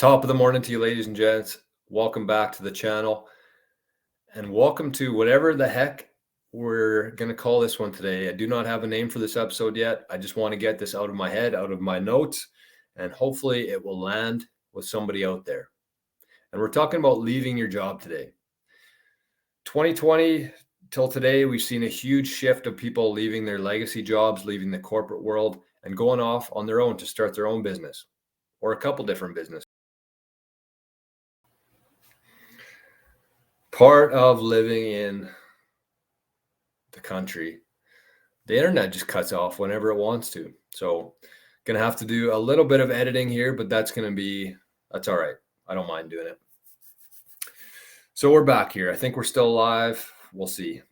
Top of the morning to you, ladies and gents. Welcome back to the channel and welcome to whatever the heck we're going to call this one today. I do not have a name for this episode yet. I just want to get this out of my head, out of my notes, and hopefully it will land with somebody out there. And we're talking about leaving your job today. 2020 till today, we've seen a huge shift of people leaving their legacy jobs, leaving the corporate world, and going off on their own to start their own business or a couple different businesses. Part of living in the country, the internet just cuts off whenever it wants to. So gonna have to do a little bit of editing here, but that's all right. I don't mind doing it. So we're back here. I think we're still live. We'll see.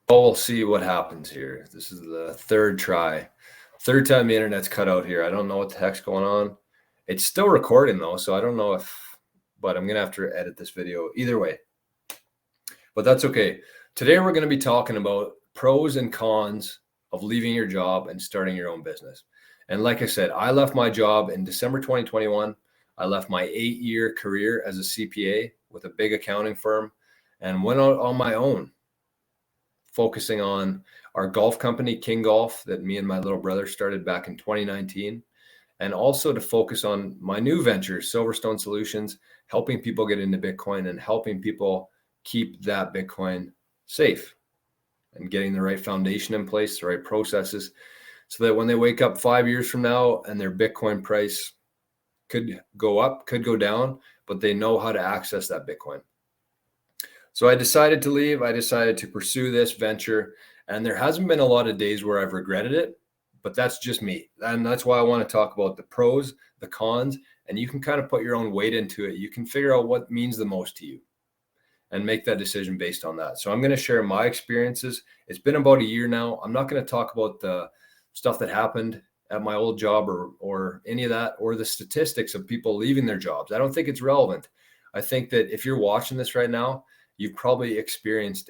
We'll see what happens here. This is the third time the internet's cut out here. I don't know what the heck's going on. It's still recording though, so I don't know but I'm gonna have to edit this video either way. But that's okay. Today we're gonna be talking about pros and cons of leaving your job and starting your own business. And like I said, I left my job in December 2021. I left my 8-year career as a CPA with a big accounting firm and went out on my own, focusing on our golf company, King Golf, that me and my little brother started back in 2019. And also to focus on my new venture, Silverstone Solutions, helping people get into Bitcoin and helping people keep that Bitcoin safe and getting the right foundation in place, the right processes, so that when they wake up 5 years from now and their Bitcoin price could go up, could go down, but they know how to access that Bitcoin. So I decided to leave. I decided to pursue this venture, and there hasn't been a lot of days where I've regretted it. But that's just me. And that's why I want to talk about the pros, the cons, and you can kind of put your own weight into it. You can figure out what means the most to you and make that decision based on that. So I'm going to share my experiences. It's been about a year now. I'm not going to talk about the stuff that happened at my old job or any of that, or the statistics of people leaving their jobs. I don't think it's relevant. I think that if you're watching this right now, you've probably experienced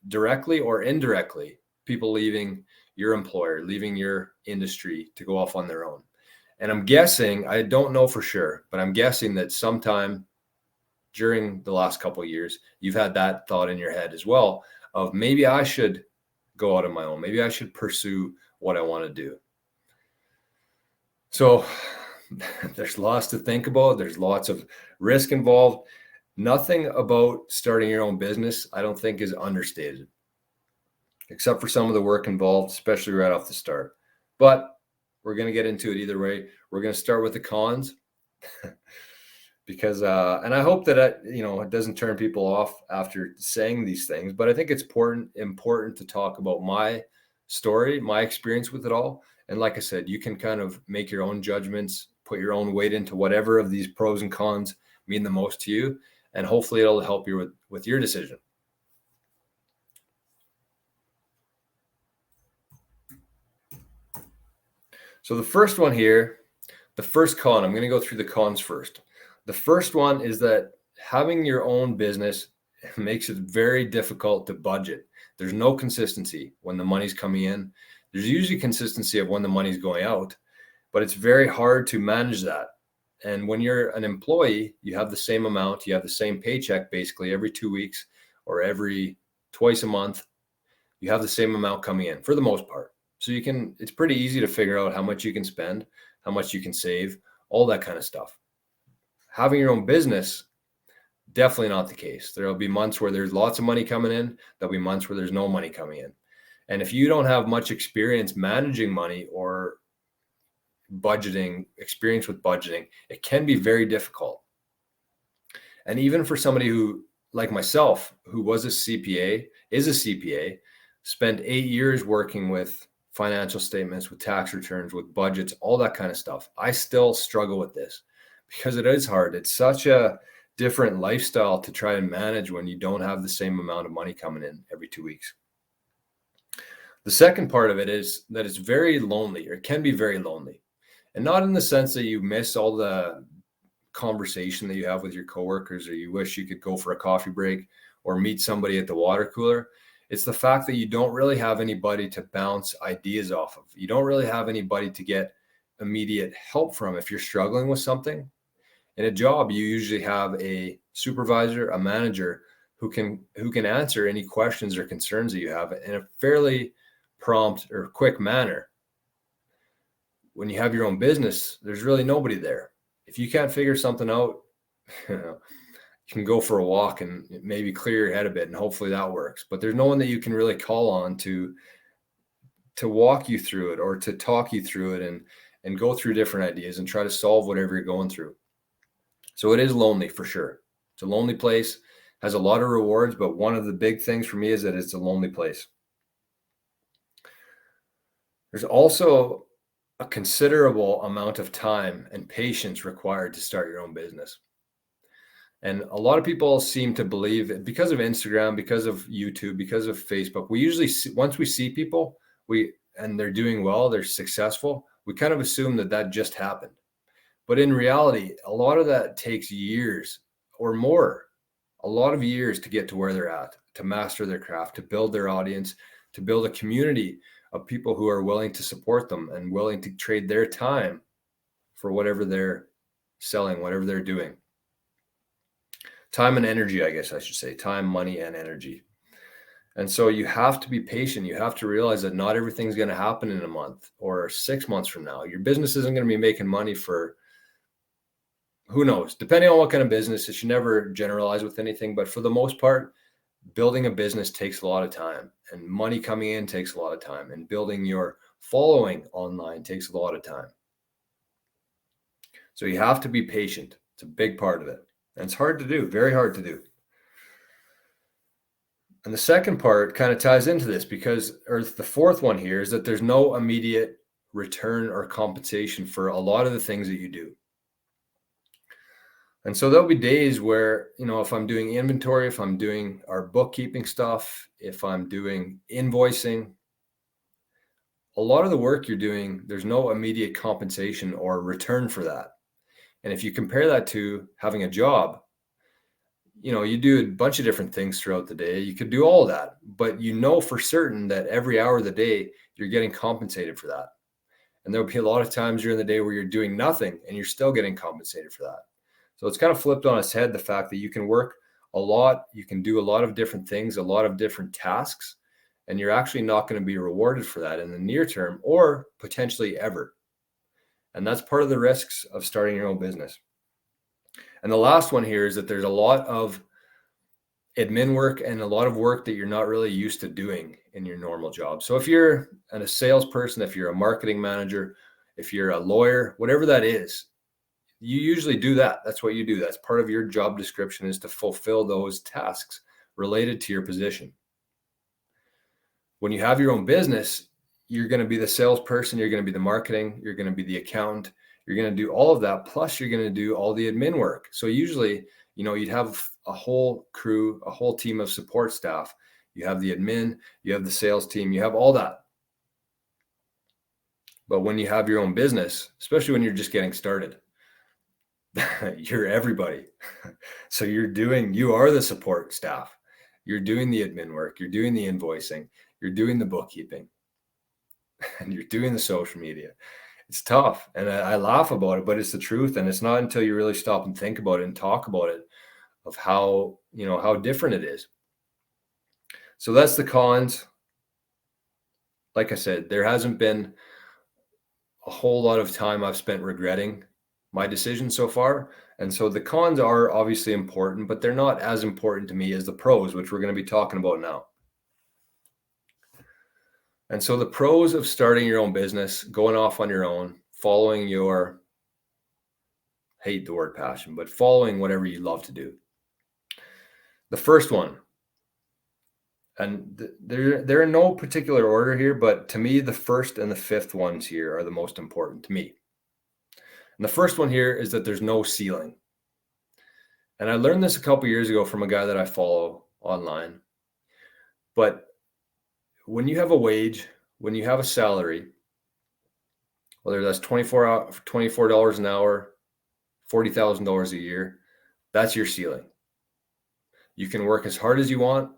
directly or indirectly people leaving your employer, leaving your industry to go off on their own. And I'm guessing, I don't know for sure, but I'm guessing that sometime during the last couple of years, you've had that thought in your head as well of maybe I should go out on my own. Maybe I should pursue what I want to do. So there's lots to think about. There's lots of risk involved. Nothing about starting your own business, I don't think, is understated, except for some of the work involved, especially right off the start. But we're going to get into it either way. We're going to start with the cons because, and I hope that, it doesn't turn people off after saying these things, but I think it's important to talk about my story, my experience with it all. And like I said, you can kind of make your own judgments, put your own weight into whatever of these pros and cons mean the most to you. And hopefully it'll help you with your decision. So the first one here, the first con, I'm going to go through the cons first. The first one is that having your own business makes it very difficult to budget. There's no consistency when the money's coming in. There's usually consistency of when the money's going out, but it's very hard to manage that. And when you're an employee, you have the same amount, you have the same paycheck basically every 2 weeks or twice a month. You have the same amount coming in for the most part. So it's pretty easy to figure out how much you can spend, how much you can save, all that kind of stuff. Having your own business, definitely not the case. There'll be months where there's lots of money coming in. There'll be months where there's no money coming in. And if you don't have much experience managing money or experience with budgeting, it can be very difficult. And even for somebody who, like myself, who is a CPA, spent 8 years working with financial statements, with tax returns, with budgets, all that kind of stuff, I still struggle with this because it is hard. It's such a different lifestyle to try and manage when you don't have the same amount of money coming in every 2 weeks. The second part of it is that it's very lonely, or it can be very lonely. And not in the sense that you miss all the conversation that you have with your coworkers, or you wish you could go for a coffee break or meet somebody at the water cooler. It's the fact that you don't really have anybody to bounce ideas off of. You don't really have anybody to get immediate help from if you're struggling with something. In a job, you usually have a supervisor, a manager who can answer any questions or concerns that you have in a fairly prompt or quick manner. When you have your own business, there's really nobody there. If you can't figure something out, you can go for a walk and maybe clear your head a bit, and hopefully that works. But there's no one that you can really call on to walk you through it or to talk you through it and go through different ideas and try to solve whatever you're going through. So it is lonely for sure. It's a lonely place, has a lot of rewards, but one of the big things for me is that it's a lonely place. There's also a considerable amount of time and patience required to start your own business. And a lot of people seem to believe that because of Instagram, because of YouTube, because of Facebook, we usually see, once we see people and they're doing well, they're successful, we kind of assume that just happened. But in reality, a lot of that takes years or more, a lot of years to get to where they're at, to master their craft, to build their audience, to build a community of people who are willing to support them and willing to trade their time for whatever they're selling, whatever they're doing. Time and energy, I guess I should say. Time, money, and energy. And so you have to be patient. You have to realize that not everything's going to happen in a month or 6 months from now. Your business isn't going to be making money for, who knows, depending on what kind of business. You should never generalize with anything, but for the most part, building a business takes a lot of time, and money coming in takes a lot of time, and building your following online takes a lot of time. So you have to be patient. It's a big part of it. And it's hard to do, very hard to do. And the second part kind of ties into this or the fourth one here is that there's no immediate return or compensation for a lot of the things that you do. And so there'll be days where, if I'm doing inventory, if I'm doing our bookkeeping stuff, if I'm doing invoicing, a lot of the work you're doing, there's no immediate compensation or return for that. And if you compare that to having a job, you do a bunch of different things throughout the day. You could do all of that, but for certain that every hour of the day, you're getting compensated for that. And there'll be a lot of times during the day where you're doing nothing and you're still getting compensated for that. So it's kind of flipped on its head, the fact that you can work a lot, you can do a lot of different things, a lot of different tasks, and you're actually not going to be rewarded for that in the near term or potentially ever. And that's part of the risks of starting your own business. And the last one here is that there's a lot of admin work and a lot of work that you're not really used to doing in your normal job. So if you're a salesperson, if you're a marketing manager, if you're a lawyer, whatever that is, you usually do that. That's what you do. That's part of your job description, is to fulfill those tasks related to your position. When you have your own business, you're going to be the salesperson, you're going to be the marketing, you're going to be the accountant, you're going to do all of that. Plus you're going to do all the admin work. So usually, you'd have a whole crew, a whole team of support staff. You have the admin, you have the sales team, you have all that. But when you have your own business, especially when you're just getting started, you're everybody. So you are the support staff. You're doing the admin work. You're doing the invoicing. You're doing the bookkeeping. And you're doing the social media. It's tough. And I laugh about it, but it's the truth. And it's not until you really stop and think about it and talk about it of how different it is. So that's the cons. Like I said, there hasn't been a whole lot of time I've spent regretting my decision so far. And so the cons are obviously important, but they're not as important to me as the pros, which we're going to be talking about now. And so the pros of starting your own business, going off on your own, following your, hate the word passion, but following whatever you love to do. The first one, and they're in no particular order here, but to me, the first and the fifth ones here are the most important to me. And the first one here is that there's no ceiling. And I learned this a couple years ago from a guy that I follow online. But when you have a wage, when you have a salary, whether that's $24 an hour, $40,000 a year, that's your ceiling. You can work as hard as you want.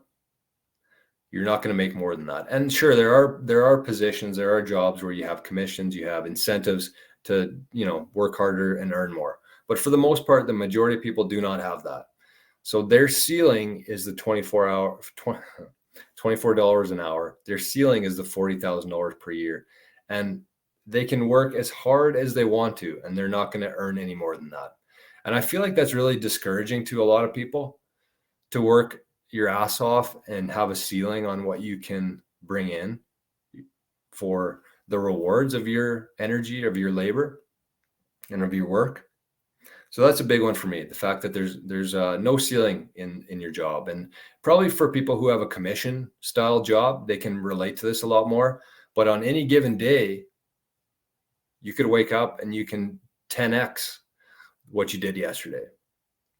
You're not going to make more than that. And sure, there are positions, there are jobs where you have commissions, you have incentives to, work harder and earn more. But for the most part, the majority of people do not have that. So their ceiling is the $24 an hour. Their ceiling is the $40,000 per year. And they can work as hard as they want to, and they're not going to earn any more than that. And I feel like that's really discouraging to a lot of people, to work your ass off and have a ceiling on what you can bring in for the rewards of your energy, of your labor, and of your work. So that's a big one for me. The fact that there's no ceiling in your job. And probably for people who have a commission style job, they can relate to this a lot more. But on any given day, you could wake up and you can 10x what you did yesterday,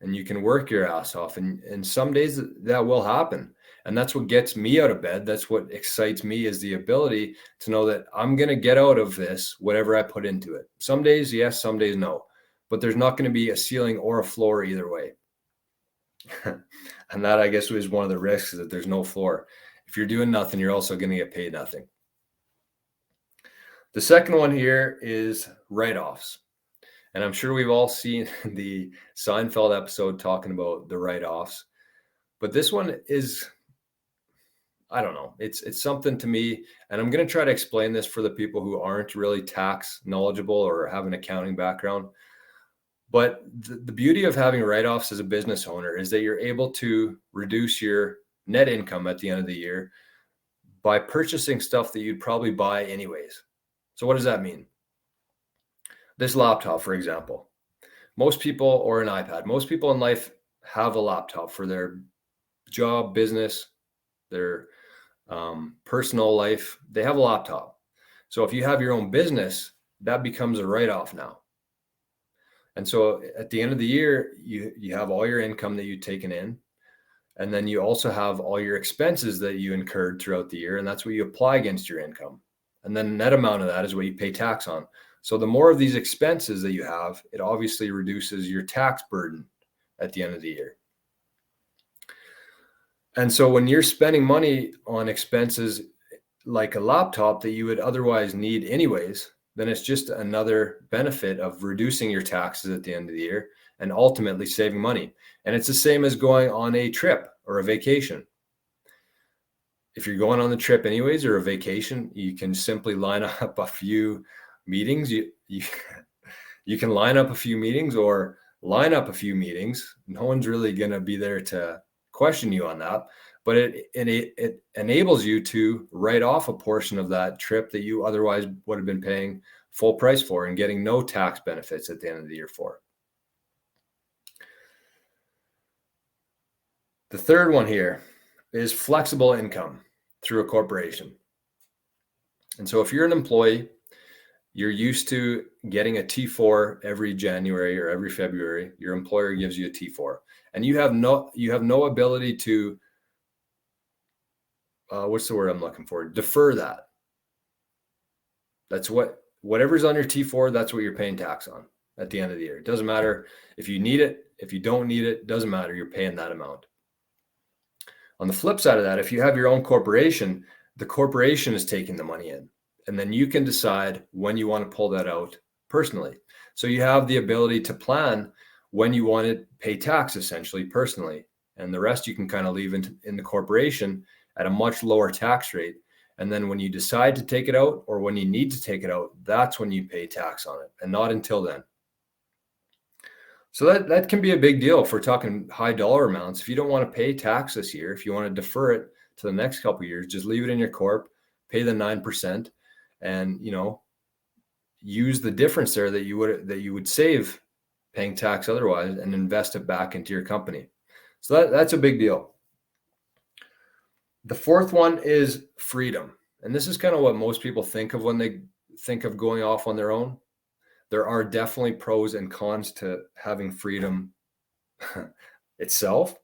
and you can work your ass off. And some days that will happen. And that's what gets me out of bed. That's what excites me, is the ability to know that I'm going to get out of this whatever I put into it. Some days, yes, some days, no. But there's not going to be a ceiling or a floor either way. And that, I guess, is one of the risks, is that there's no floor. If you're doing nothing, you're also going to get paid nothing. The second one here is write-offs. And I'm sure we've all seen the Seinfeld episode talking about the write-offs. But this one is, I don't know, it's something to me. And I'm going to try to explain this for the people who aren't really tax knowledgeable or have an accounting background. But the beauty of having write-offs as a business owner is that you're able to reduce your net income at the end of the year by purchasing stuff that you'd probably buy anyways. So what does that mean? This laptop, for example, most people, or an iPad, most people in life have a laptop for their job, business, their personal life. They have a laptop. So if you have your own business, that becomes a write-off now. And so at the end of the year, you have all your income that you've taken in, and then you also have all your expenses that you incurred throughout the year, and that's what you apply against your income. And then the net amount of that is what you pay tax on. So the more of these expenses that you have, it obviously reduces your tax burden at the end of the year. And so when you're spending money on expenses like a laptop that you would otherwise need anyways, then it's just another benefit of reducing your taxes at the end of the year and ultimately saving money. And it's the same as going on a trip or a vacation. If you're going on the trip anyways, or a vacation, you can simply line up a few meetings. You can line up a few meetings or line up a few meetings. No one's really going to be there to question you on that, but it enables you to write off a portion of that trip that you otherwise would have been paying full price for and getting no tax benefits at the end of the year for. The third one here is flexible income through a corporation. And so if you're an employee, you're used to getting a T4 every January or every February. Your employer gives you a T4, and you have no ability to what's the word I'm looking for? Defer that. That's whatever's on your T4, that's what you're paying tax on at the end of the year. It doesn't matter if you need it, if you don't need it, doesn't matter. You're paying that amount. On the flip side of that, if you have your own corporation, the corporation is taking the money in, and then you can decide when you want to pull that out personally. So you have the ability to plan when you want to pay tax, essentially personally, and the rest you can kind of leave in the corporation at a much lower tax rate. And then when you decide to take it out, or when you need to take it out, that's when you pay tax on it, and not until then. So that can be a big deal if we're talking high dollar amounts. If you don't want to pay tax this year, if you want to defer it to the next couple of years, just leave it in your corp, pay the 9%, and use the difference there that you would save paying tax otherwise, and invest it back into your company. So that's a big deal. The fourth one is freedom. And this is kind of what most people think of when they think of going off on their own. There are definitely pros and cons to having freedom itself.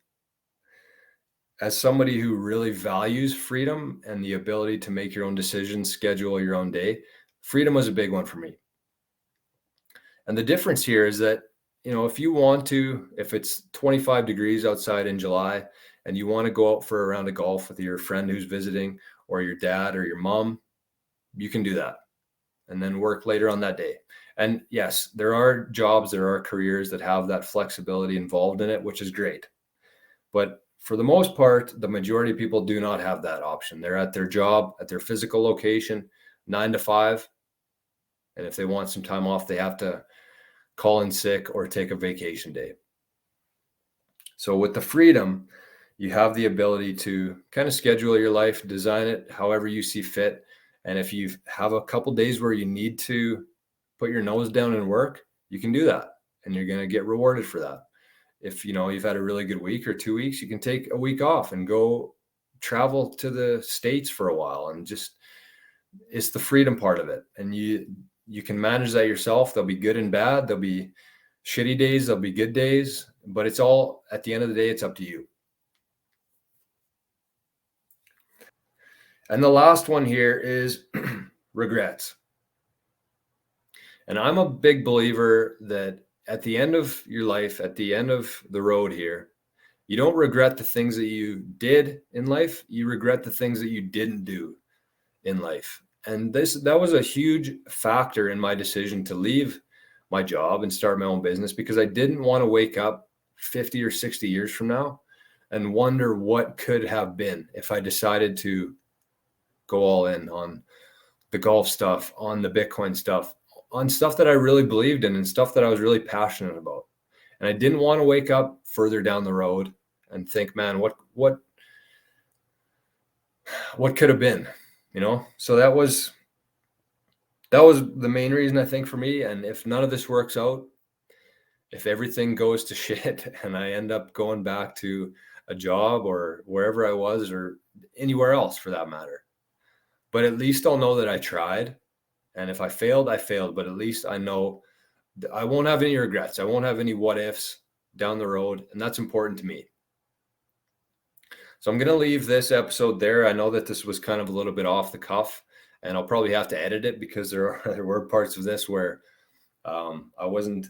As somebody who really values freedom and the ability to make your own decisions, schedule your own day, freedom was a big one for me. And the difference here is that, if it's 25 degrees outside in July and you want to go out for a round of golf with your friend who's visiting, or your dad or your mom, you can do that. and then work later on that day. And yes, there are jobs, there are careers that have that flexibility involved in it, which is great. But for the most part, the majority of people do not have that option. They're at their job, at their physical location, 9 to 5. And if they want some time off, they have to call in sick or take a vacation day. So with the freedom, you have the ability to kind of schedule your life, design it however you see fit. And if you have a couple days where you need to put your nose down and work, you can do that, and you're going to get rewarded for that. If you've had a really good week or 2 weeks, you can take a week off and go travel to the States for a while, and just, it's the freedom part of it. And you can manage that yourself. There'll be good and bad. There'll be shitty days, there'll be good days, but it's all, at the end of the day, it's up to you. And the last one here is regrets. And I'm a big believer that at the end of your life, at the end of the road here, you don't regret the things that you did in life. You regret the things that you didn't do in life. And that was a huge factor in my decision to leave my job and start my own business, because I didn't want to wake up 50 or 60 years from now and wonder what could have been if I decided to go all in on the golf stuff, on the Bitcoin stuff, on stuff that I really believed in and stuff that I was really passionate about. And I didn't want to wake up further down the road and think, man, what could have been, So that was the main reason, I think, for me. And if none of this works out, if everything goes to shit and I end up going back to a job or wherever I was, or anywhere else for that matter, but at least I'll know that I tried. And if I failed, I failed. But at least I know I won't have any regrets. I won't have any what ifs down the road. And that's important to me. So I'm going to leave this episode there. I know that this was kind of a little bit off the cuff, and I'll probably have to edit it because there were parts of this where I wasn't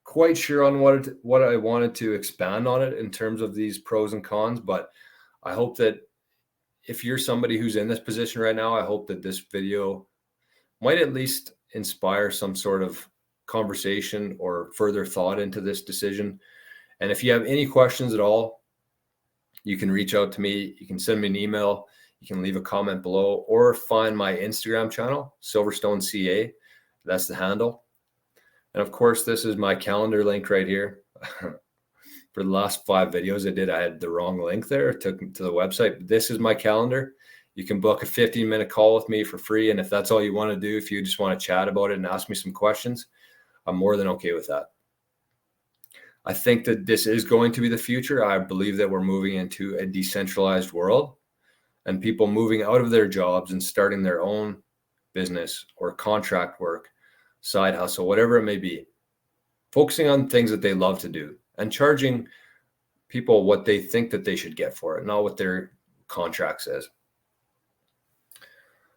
quite sure on what I wanted to expand on it in terms of these pros and cons. But I hope that if you're somebody who's in this position right now, I hope that this video might at least inspire some sort of conversation or further thought into this decision. And if you have any questions at all, you can reach out to me. You can send me an email. You can leave a comment below, or find my Instagram channel, Silverstone CA. That's the handle. And of course, this is my calendar link right here. For the last 5 videos I did, I had the wrong link there. It took me to the website. This is my calendar. You can book a 15-minute call with me for free. And if that's all you want to do, if you just want to chat about it and ask me some questions, I'm more than okay with that. I think that this is going to be the future. I believe that we're moving into a decentralized world, and people moving out of their jobs and starting their own business or contract work, side hustle, whatever it may be, focusing on things that they love to do and charging people what they think that they should get for it, not what their contract says.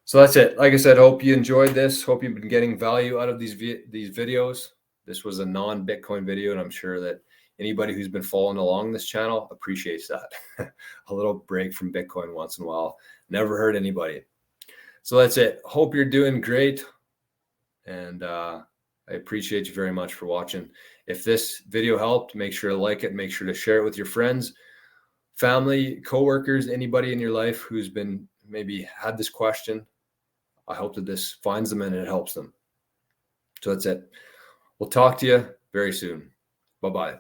So that's it. Like I said, hope you enjoyed this. Hope you've been getting value out of these videos. This was a non-Bitcoin video, and I'm sure that anybody who's been following along this channel appreciates that. A little break from Bitcoin once in a while. Never hurt anybody. So that's it. Hope you're doing great. And I appreciate you very much for watching. If this video helped, make sure to like it. Make sure to share it with your friends, family, coworkers, anybody in your life who's been maybe had this question. I hope that this finds them and it helps them. So that's it. We'll talk to you very soon. Bye-bye.